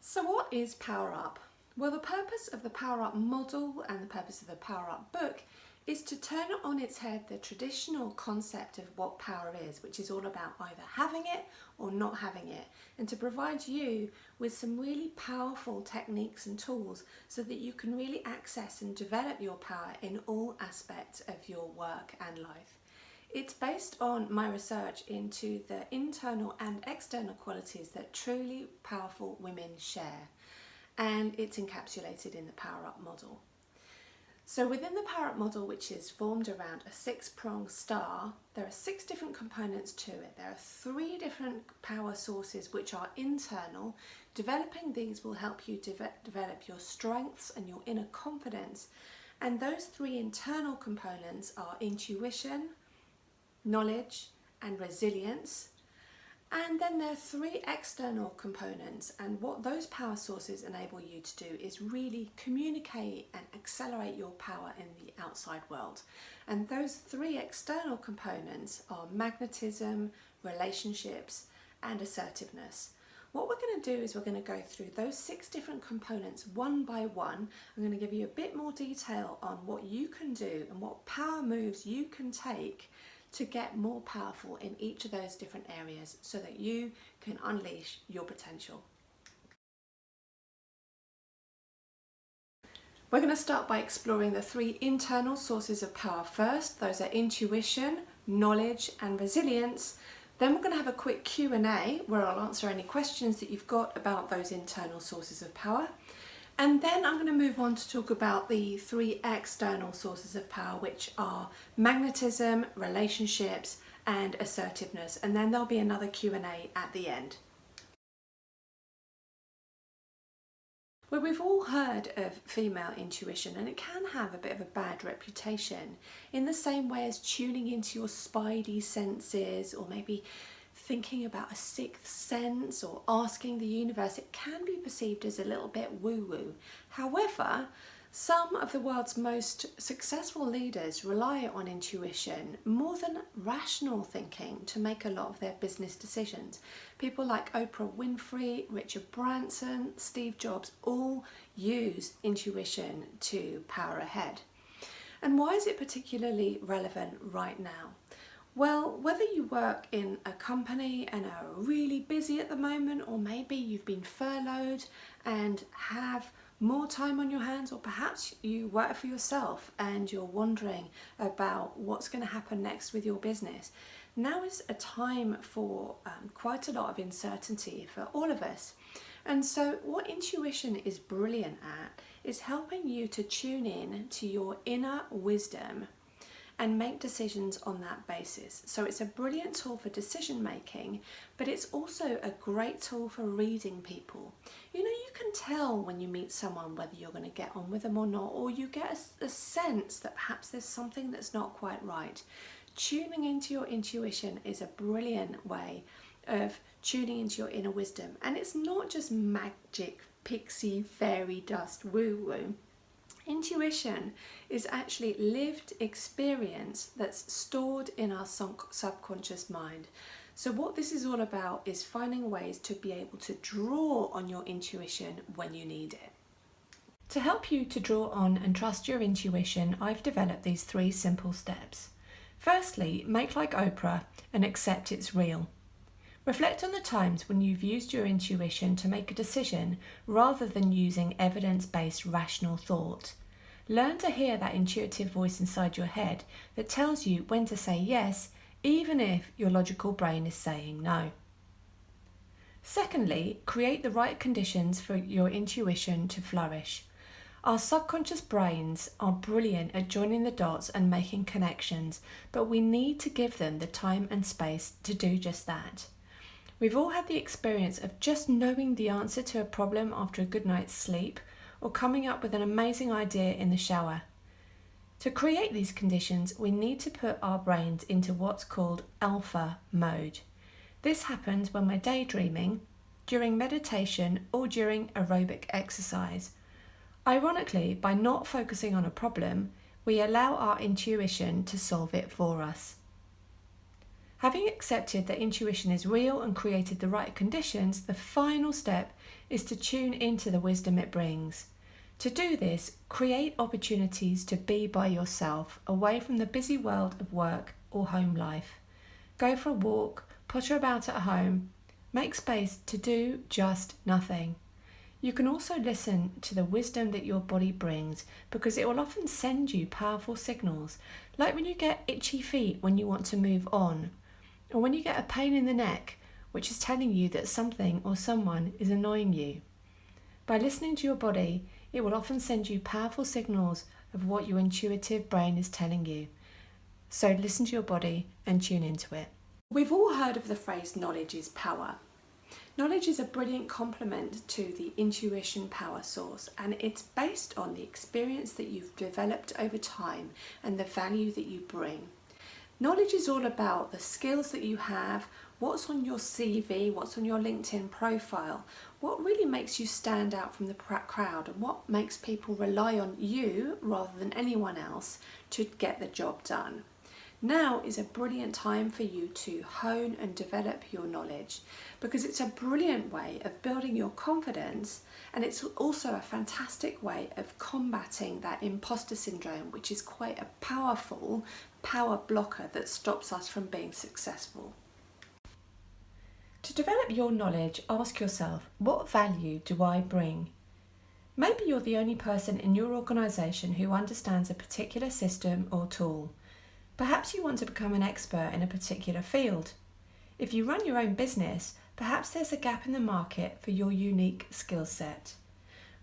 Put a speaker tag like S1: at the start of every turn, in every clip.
S1: So what is Power Up? Well, the purpose of the Power Up model and the purpose of the Power Up book is to turn on its head the traditional concept of what power is, which is all about either having it or not having it, and to provide you with some really powerful techniques and tools so that you can really access and develop your power in all aspects of your work and life. It's based on my research into the internal and external qualities that truly powerful women share, and it's encapsulated in the Power Up model. So within the Power Up model, which is formed around a 6-pronged star, there are 6 different components to it. There are 3 different power sources which are internal. Developing these will help you develop your strengths and your inner confidence. And those 3 internal components are intuition, knowledge and resilience. And then there are 3 external components, and what those power sources enable you to do is really communicate and accelerate your power in the outside world. And those 3 external components are magnetism, relationships and assertiveness. What we're going to do is we're going to go through those 6 different components one by one. I'm going to give you a bit more detail on what you can do and what power moves you can take to get more powerful in each of those different areas so that you can unleash your potential. We're going to start by exploring the 3 internal sources of power first. Those are intuition, knowledge and resilience. Then we're going to have a quick Q&A where I'll answer any questions that you've got about those internal sources of power. And then I'm going to move on to talk about the 3 external sources of power, which are magnetism, relationships and assertiveness. And then there'll be another Q&A at the end. Well, we've all heard of female intuition, and it can have a bit of a bad reputation in the same way as tuning into your spidey senses, or maybe thinking about a 6th sense or asking the universe. It can be perceived as a little bit woo-woo. However, some of the world's most successful leaders rely on intuition more than rational thinking to make a lot of their business decisions. People like Oprah Winfrey, Richard Branson, Steve Jobs all use intuition to power ahead. And why is it particularly relevant right now? Well, whether you work in a company and are really busy at the moment, or maybe you've been furloughed and have more time on your hands, or perhaps you work for yourself and you're wondering about what's going to happen next with your business. Now is a time for quite a lot of uncertainty for all of us. And so what intuition is brilliant at is helping you to tune in to your inner wisdom and make decisions on that basis. So it's a brilliant tool for decision making, but it's also a great tool for reading people. You know, you can tell when you meet someone whether you're going to get on with them or not, or you get a sense that perhaps there's something that's not quite right. Tuning into your intuition is a brilliant way of tuning into your inner wisdom. And it's not just magic, pixie, fairy dust, woo-woo. Intuition is actually lived experience that's stored in our subconscious mind. So what this is all about is finding ways to be able to draw on your intuition when you need it. To help you to draw on and trust your intuition, I've developed these 3 simple steps. Firstly, make like Oprah and accept it's real. Reflect on the times when you've used your intuition to make a decision rather than using evidence-based rational thought. Learn to hear that intuitive voice inside your head that tells you when to say yes, even if your logical brain is saying no. Secondly, create the right conditions for your intuition to flourish. Our subconscious brains are brilliant at joining the dots and making connections, but we need to give them the time and space to do just that. We've all had the experience of just knowing the answer to a problem after a good night's sleep, or coming up with an amazing idea in the shower. To create these conditions, we need to put our brains into what's called alpha mode. This happens when we're daydreaming, during meditation, or during aerobic exercise. Ironically, by not focusing on a problem, we allow our intuition to solve it for us. Having accepted that intuition is real and created the right conditions, the final step is to tune into the wisdom it brings. To do this, create opportunities to be by yourself, away from the busy world of work or home life. Go for a walk, potter about at home, make space to do just nothing. You can also listen to the wisdom that your body brings, because it will often send you powerful signals, like when you get itchy feet when you want to move on, or when you get a pain in the neck, which is telling you that something or someone is annoying you. By listening to your body, it will often send you powerful signals of what your intuitive brain is telling you. So listen to your body and tune into it. We've all heard of the phrase knowledge is power. Knowledge is a brilliant complement to the intuition power source, and it's based on the experience that you've developed over time and the value that you bring. Knowledge is all about the skills that you have, what's on your CV, what's on your LinkedIn profile, what really makes you stand out from the crowd, and what makes people rely on you rather than anyone else to get the job done. Now is a brilliant time for you to hone and develop your knowledge, because it's a brilliant way of building your confidence, and it's also a fantastic way of combating that imposter syndrome, which is quite a powerful power blocker that stops us from being successful. To develop your knowledge, ask yourself, what value do I bring? Maybe you're the only person in your organisation who understands a particular system or tool. Perhaps you want to become an expert in a particular field. If you run your own business, perhaps there's a gap in the market for your unique skill set.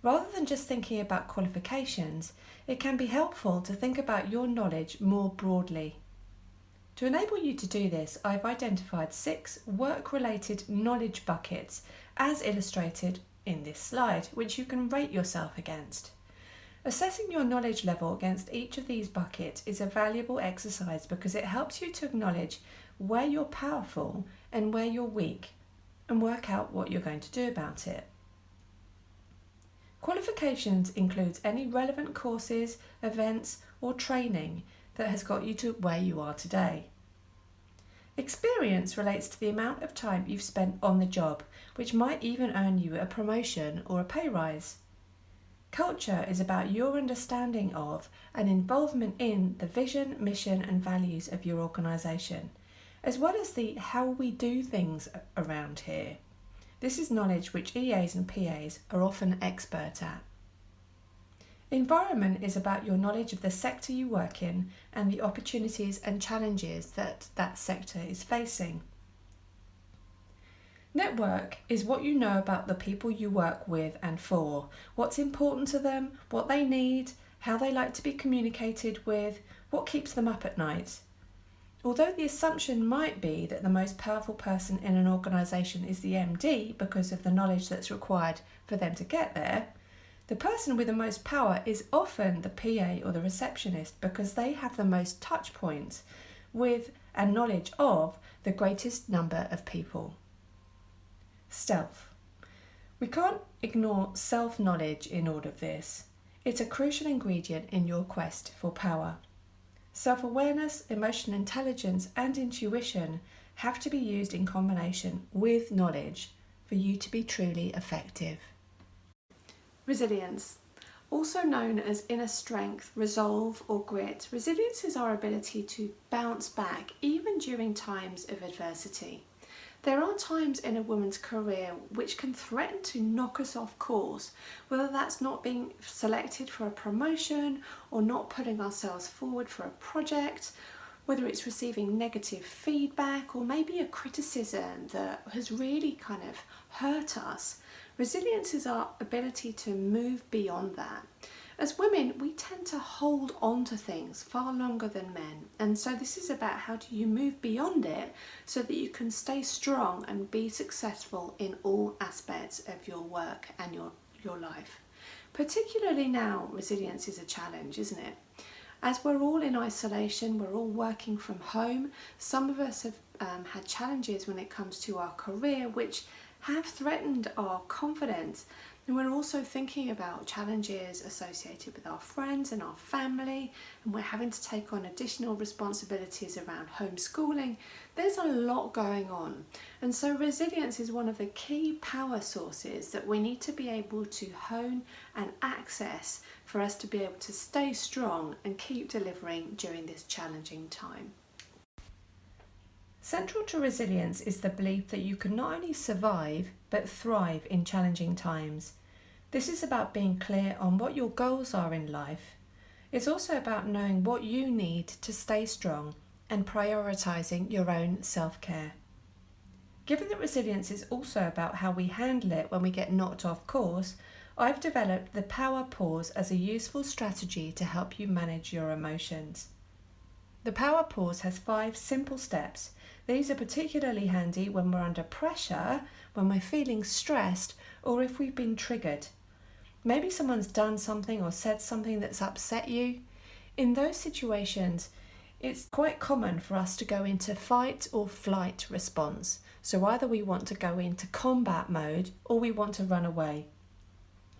S1: Rather than just thinking about qualifications, it can be helpful to think about your knowledge more broadly. To enable you to do this, I've identified 6 work-related knowledge buckets as illustrated in this slide, which you can rate yourself against. Assessing your knowledge level against each of these buckets is a valuable exercise because it helps you to acknowledge where you're powerful and where you're weak, and work out what you're going to do about it. Qualifications includes any relevant courses, events, or training that has got you to where you are today. Experience relates to the amount of time you've spent on the job, which might even earn you a promotion or a pay rise. Culture is about your understanding of and involvement in the vision, mission, and values of your organisation, as well as the how we do things around here. This is knowledge which EAs and PAs are often expert at. Environment is about your knowledge of the sector you work in and the opportunities and challenges that that sector is facing. Network is what you know about the people you work with and for, what's important to them, what they need, how they like to be communicated with, what keeps them up at night. Although the assumption might be that the most powerful person in an organisation is the MD because of the knowledge that's required for them to get there, the person with the most power is often the PA or the receptionist because they have the most touch points with and knowledge of the greatest number of people. Stealth. We can't ignore self-knowledge in all of this. It's a crucial ingredient in your quest for power. Self-awareness, emotional intelligence, and intuition have to be used in combination with knowledge for you to be truly effective. Resilience. Also known as inner strength, resolve, or grit, resilience is our ability to bounce back even during times of adversity. There are times in a woman's career which can threaten to knock us off course, whether that's not being selected for a promotion or not putting ourselves forward for a project, whether it's receiving negative feedback or maybe a criticism that has really kind of hurt us. Resilience is our ability to move beyond that. As women, we tend to hold on to things far longer than men, and so this is about how do you move beyond it so that you can stay strong and be successful in all aspects of your work and your life. Particularly now, resilience is a challenge, isn't it? As we're all in isolation, we're all working from home, some of us have had challenges when it comes to our career, which have threatened our confidence. And we're also thinking about challenges associated with our friends and our family, and we're having to take on additional responsibilities around homeschooling. There's a lot going on. And so resilience is one of the key power sources that we need to be able to hone and access for us to be able to stay strong and keep delivering during this challenging time. Central to resilience is the belief that you can not only survive but thrive in challenging times. This is about being clear on what your goals are in life. It's also about knowing what you need to stay strong and prioritising your own self-care. Given that resilience is also about how we handle it when we get knocked off course, I've developed the power pause as a useful strategy to help you manage your emotions. The power pause has 5 simple steps. These are particularly handy when we're under pressure, when we're feeling stressed, or if we've been triggered. Maybe someone's done something or said something that's upset you. In those situations, it's quite common for us to go into fight or flight response. So either we want to go into combat mode or we want to run away.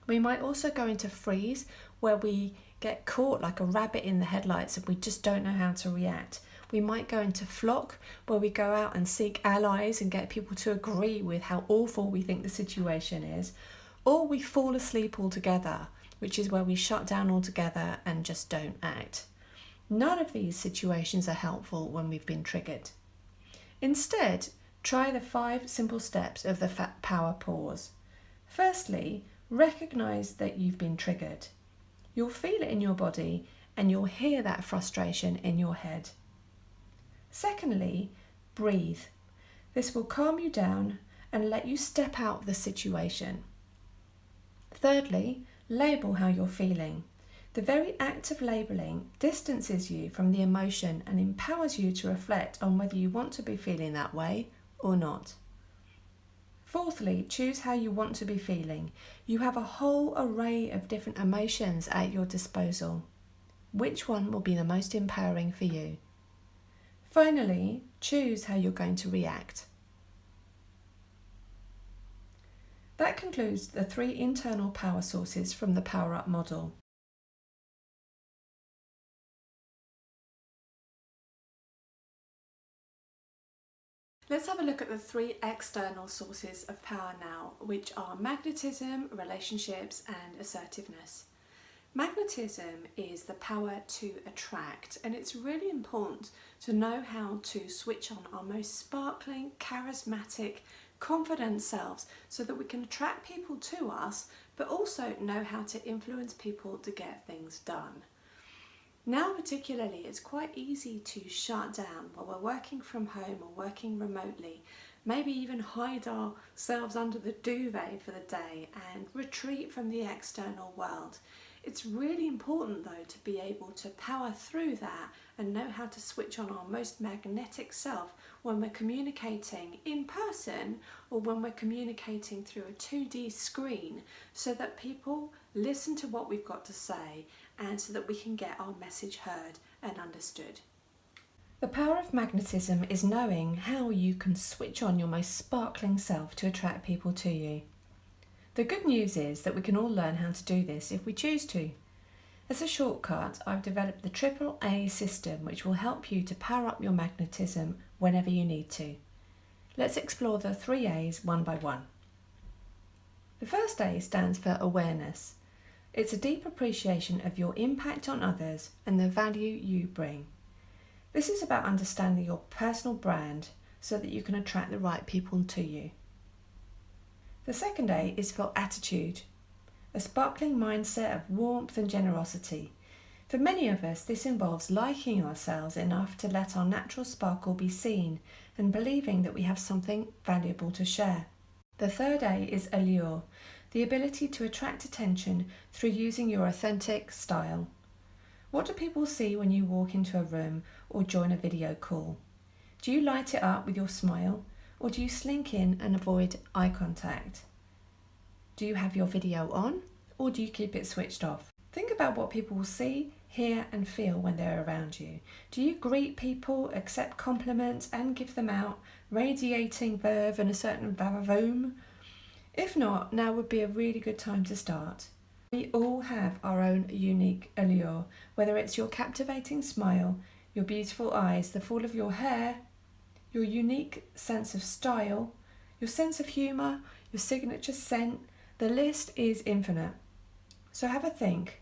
S1: We might also go into freeze, where we get caught like a rabbit in the headlights and we just don't know how to react. We might go into flock, where we go out and seek allies and get people to agree with how awful we think the situation is. Or we fall asleep altogether, which is where we shut down altogether and just don't act. None of these situations are helpful when we've been triggered. Instead, try the 5 simple steps of the power pause. Firstly, recognise that you've been triggered. You'll feel it in your body and you'll hear that frustration in your head. Secondly, breathe. This will calm you down and let you step out of the situation. Thirdly, label how you're feeling. The very act of labelling distances you from the emotion and empowers you to reflect on whether you want to be feeling that way or not. Fourthly, choose how you want to be feeling. You have a whole array of different emotions at your disposal. Which one will be the most empowering for you? Finally, choose how you're going to react. That concludes the 3 internal power sources from the Power Up model. Let's have a look at the 3 external sources of power now, which are magnetism, relationships, and assertiveness. Magnetism is the power to attract, and it's really important to know how to switch on our most sparkling, charismatic, confident selves so that we can attract people to us, but also know how to influence people to get things done. Now particularly, it's quite easy to shut down while we're working from home or working remotely, maybe even hide ourselves under the duvet for the day and retreat from the external world. It's really important though to be able to power through that and know how to switch on our most magnetic self when we're communicating in person or when we're communicating through a 2D screen, so that people listen to what we've got to say and so that we can get our message heard and understood. The power of magnetism is knowing how you can switch on your most sparkling self to attract people to you. The good news is that we can all learn how to do this if we choose to. As a shortcut, I've developed the PPPA system, which will help you to power up your magnetism whenever you need to. Let's explore the 3 A's one by one. The first A stands for awareness. It's a deep appreciation of your impact on others and the value you bring. This is about understanding your personal brand so that you can attract the right people to you. The second A is for attitude, a sparkling mindset of warmth and generosity. For many of us, this involves liking ourselves enough to let our natural sparkle be seen and believing that we have something valuable to share. The third A is allure, the ability to attract attention through using your authentic style. What do people see when you walk into a room or join a video call? Do you light it up with your smile, or do you slink in and avoid eye contact? Do you have your video on, or do you keep it switched off? Think about what people will see hear and feel when they're around you? Do you greet people, accept compliments and give them out, radiating verve and a certain vavoom? If not, now would be a really good time to start. We all have our own unique allure, whether it's your captivating smile, your beautiful eyes, the fall of your hair, your unique sense of style, your sense of humour, your signature scent. The list is infinite. So have a think.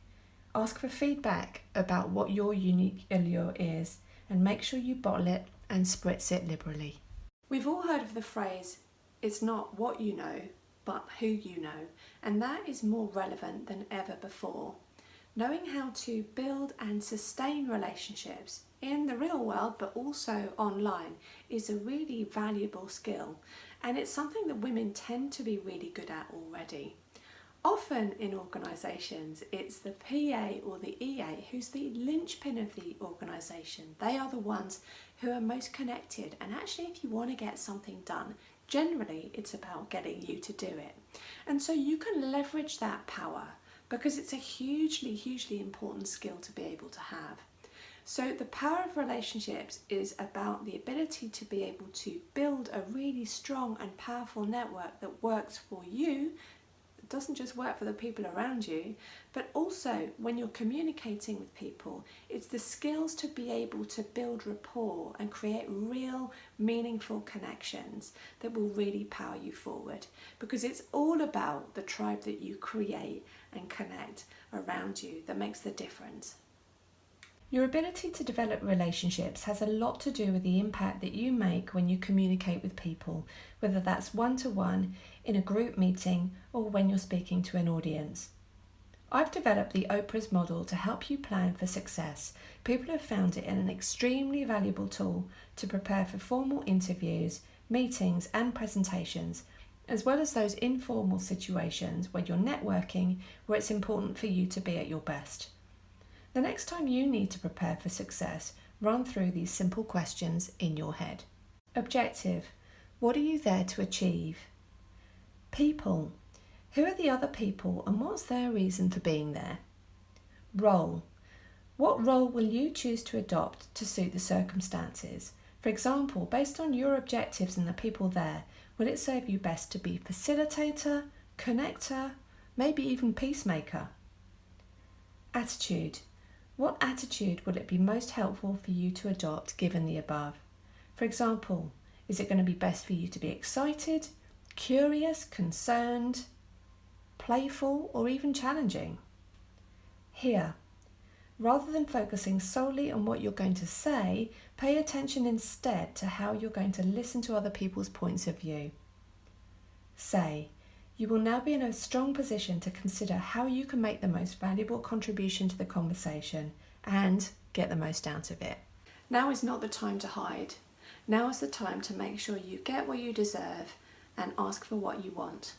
S1: Ask for feedback about what your unique allure is and make sure you bottle it and spritz it liberally. We've all heard of the phrase, it's not what you know, but who you know, and that is more relevant than ever before. Knowing how to build and sustain relationships in the real world but also online is a really valuable skill, and it's something that women tend to be really good at already. Often in organisations it's the PA or the EA who's the linchpin of the organisation. They are the ones who are most connected, and actually if you want to get something done, generally it's about getting you to do it. And so you can leverage that power because it's a hugely important skill to be able to have. So the power of relationships is about the ability to be able to build a really strong and powerful network that works for you. It doesn't just work for the people around you, but also when you're communicating with people, it's the skills to be able to build rapport and create real meaningful connections that will really power you forward, because it's all about the tribe that you create and connect around you that makes the difference. Your ability to develop relationships has a lot to do with the impact that you make when you communicate with people, whether that's one-to-one, in a group meeting, or when you're speaking to an audience. I've developed the Oprah's model to help you plan for success. People have found it an extremely valuable tool to prepare for formal interviews, meetings and presentations, as well as those informal situations where you're networking, where it's important for you to be at your best. The next time you need to prepare for success, run through these simple questions in your head. Objective: what are you there to achieve? People: who are the other people and what's their reason for being there? Role: what role will you choose to adopt to suit the circumstances? For example, based on your objectives and the people there, will it serve you best to be facilitator, connector, maybe even peacemaker? Attitude: what attitude will it be most helpful for you to adopt given the above? For example, is it going to be best for you to be excited, curious, concerned, playful, or even challenging? Here, rather than focusing solely on what you're going to say, pay attention instead to how you're going to listen to other people's points of view. Say: you will now be in a strong position to consider how you can make the most valuable contribution to the conversation and get the most out of it. Now is not the time to hide. Now is the time to make sure you get what you deserve and ask for what you want.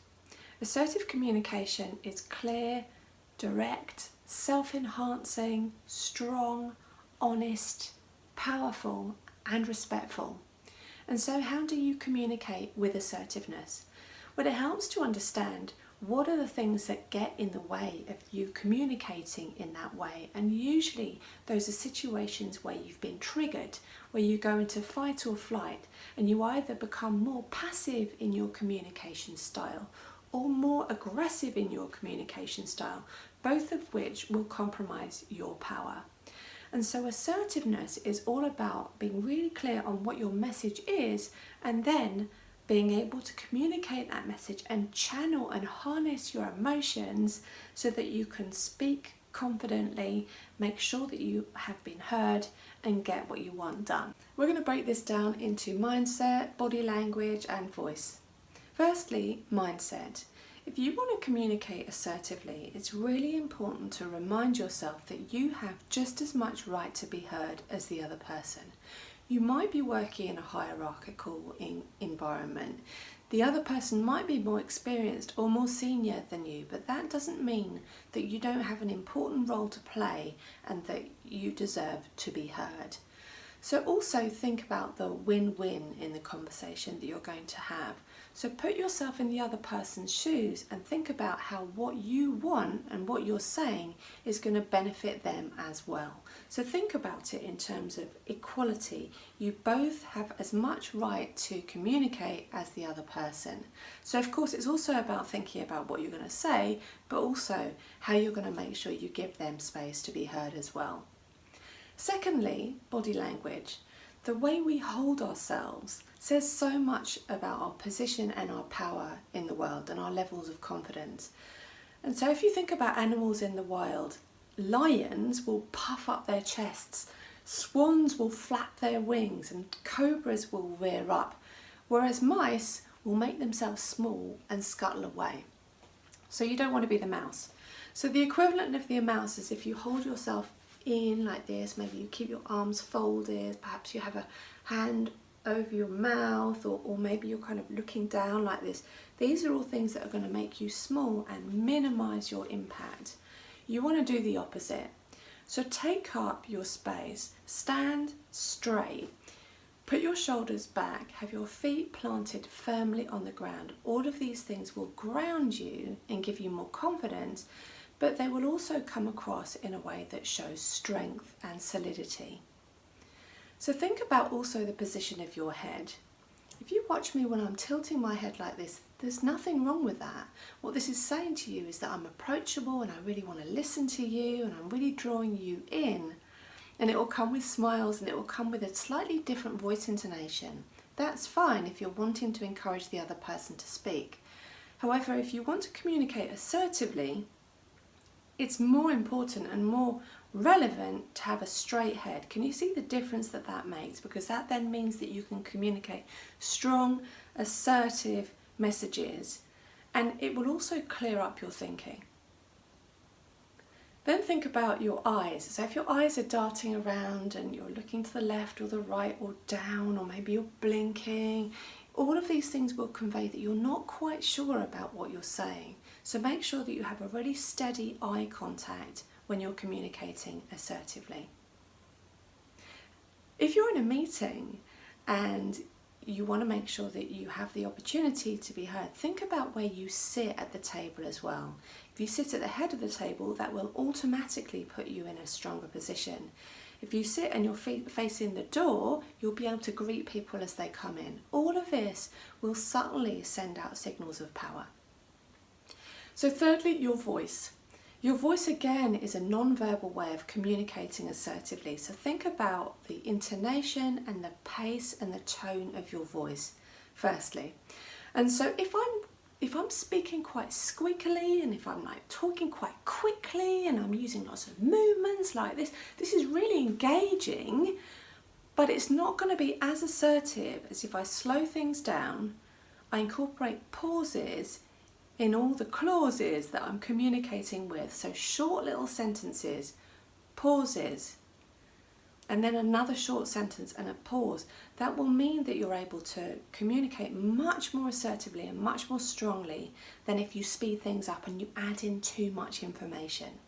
S1: Assertive communication is clear, direct, self-enhancing, strong, honest, powerful, and respectful. And so how do you communicate with assertiveness? Well, it helps to understand what are the things that get in the way of you communicating in that way. And usually those are situations where you've been triggered, where you go into fight or flight, and you either become more passive in your communication style or more aggressive in your communication style, both of which will compromise your power. And so assertiveness is all about being really clear on what your message is, and then being able to communicate that message and channel and harness your emotions so that you can speak confidently, make sure that you have been heard, and get what you want done. We're going to break this down into mindset, body language, and voice. Firstly, mindset. If you want to communicate assertively, it's really important to remind yourself that you have just as much right to be heard as the other person. You might be working in a hierarchical environment. The other person might be more experienced or more senior than you, but that doesn't mean that you don't have an important role to play and that you deserve to be heard. So also think about the win-win in the conversation that you're going to have. So put yourself in the other person's shoes and think about how what you want and what you're saying is going to benefit them as well. So think about it in terms of equality. You both have as much right to communicate as the other person. So of course it's also about thinking about what you're going to say, but also how you're going to make sure you give them space to be heard as well. Secondly, body language. The way we hold ourselves says so much about our position and our power in the world and our levels of confidence. And so if you think about animals in the wild, lions will puff up their chests, swans will flap their wings, and cobras will rear up, whereas mice will make themselves small and scuttle away. So you don't want to be the mouse. So the equivalent of the mouse is if you hold yourself in like this, maybe you keep your arms folded, perhaps you have a hand over your mouth, or maybe you're kind of looking down like this. These are all things that are going to make you small and minimize your impact. You want to do the opposite. So take up your space, stand straight, put your shoulders back, have your feet planted firmly on the ground. All of these things will ground you and give you more confidence, but they will also come across in a way that shows strength and solidity. So think about also the position of your head. If you watch me when I'm tilting my head like this, there's nothing wrong with that. What this is saying to you is that I'm approachable and I really want to listen to you and I'm really drawing you in. And it will come with smiles and it will come with a slightly different voice intonation. That's fine if you're wanting to encourage the other person to speak. However, if you want to communicate assertively, it's more important and more relevant to have a straight head. Can you see the difference that that makes? Because that then means that you can communicate strong, assertive messages, and it will also clear up your thinking. Then think about your eyes. So if your eyes are darting around and you're looking to the left or the right or down, or maybe you're blinking, all of these things will convey that you're not quite sure about what you're saying. So make sure that you have a really steady eye contact when you're communicating assertively. If you're in a meeting and you want to make sure that you have the opportunity to be heard, think about where you sit at the table as well. If you sit at the head of the table, that will automatically put you in a stronger position. If you sit and your feet facing the door, you'll be able to greet people as they come in. All of this will subtly send out signals of power. So thirdly, your voice. Your voice again is a non-verbal way of communicating assertively. So think about the intonation and the pace and the tone of your voice, firstly. And so if I'm speaking quite squeakily and if I'm like talking quite quickly and I'm using lots of movements like this is really engaging, but it's not going to be as assertive as if I slow things down, I incorporate pauses in all the clauses that I'm communicating with. So short little sentences, pauses, and then another short sentence and a pause. That will mean that you're able to communicate much more assertively and much more strongly than if you speed things up and you add in too much information.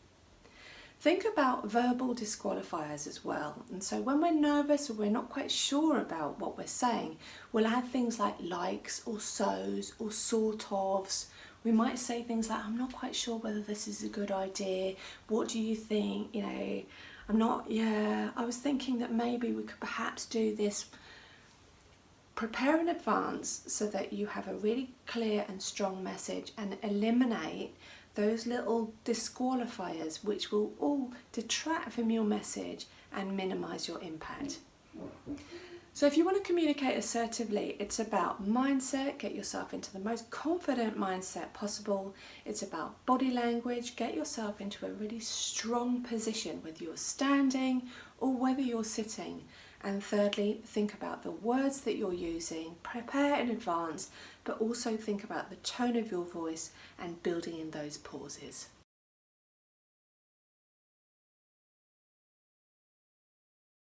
S1: Think about verbal disqualifiers as well. And so when we're nervous or we're not quite sure about what we're saying, we'll add things like likes or so's or sort ofs. We might say things like, I'm not quite sure whether this is a good idea. What do you think? I was thinking that maybe we could perhaps do this. Prepare in advance so that you have a really clear and strong message and eliminate those little disqualifiers which will all detract from your message and minimize your impact. So if you want to communicate assertively, it's about mindset, get yourself into the most confident mindset possible. It's about body language, get yourself into a really strong position, whether you're standing or whether you're sitting. And thirdly, think about the words that you're using, prepare in advance, but also think about the tone of your voice and building in those pauses.